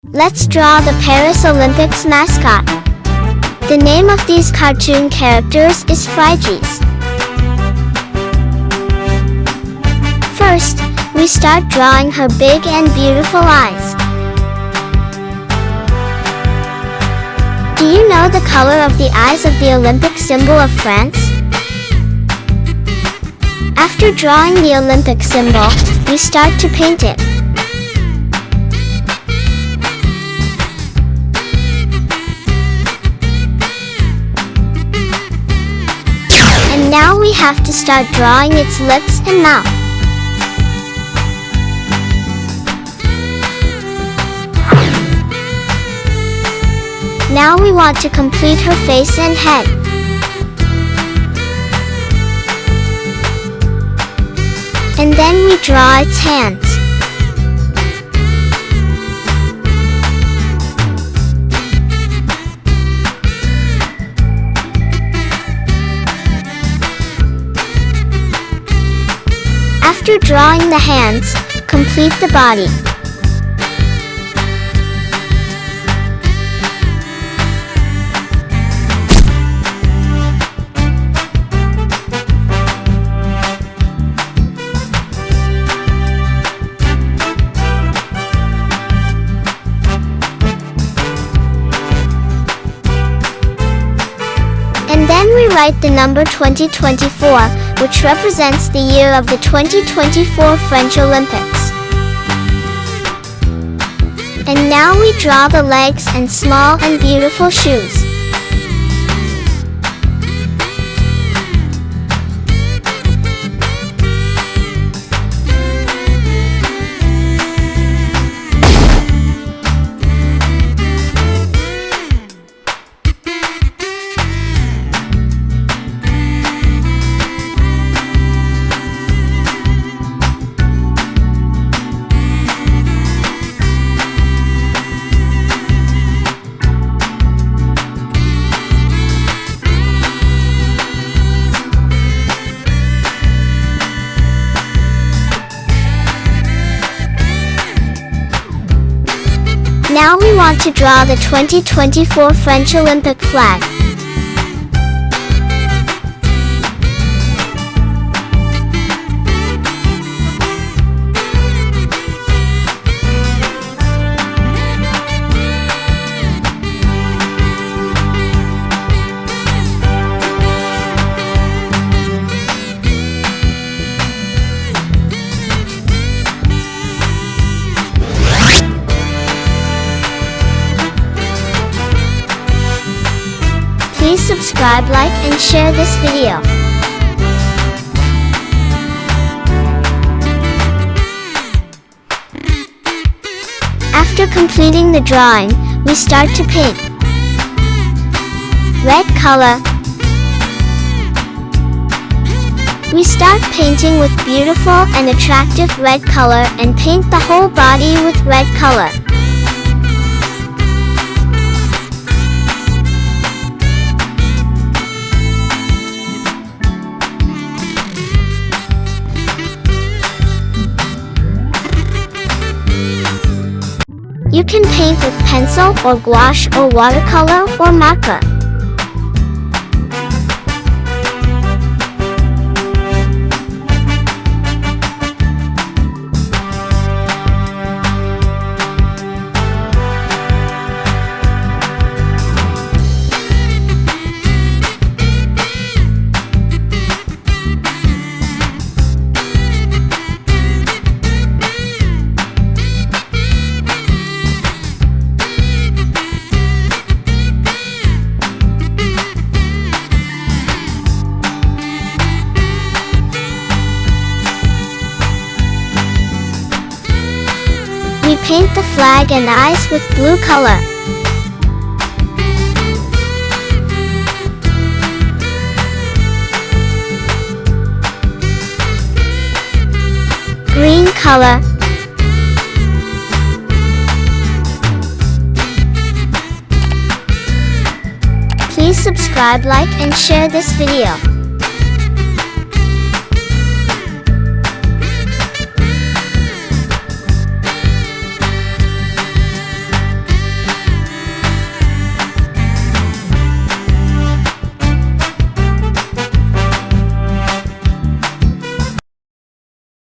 Let's draw the Paris Olympics mascot. The name of these cartoon characters is Phryges. First, we start drawing her big and beautiful eyes. Do you know the color of the eyes of the Olympic symbol of France? After drawing the Olympic symbol, we start to paint it. And now we have to start drawing its lips and mouth. Now we want to complete her face and head. And then we draw its hands. After drawing the hands, complete the body. And then we write the number 2024, which represents the year of the 2024 French Olympics. And now we draw the legs and small and beautiful shoes. Now we want to draw the 2024 French Olympic flag. Please subscribe, like, and share this video. After completing the drawing, we start to paint. Red color. We start painting with beautiful and attractive red color and paint the whole body with red color. You can paint with pencil or gouache or watercolor or marker. We paint the flag and eyes with blue color. Green color. Please subscribe, like, and share this video.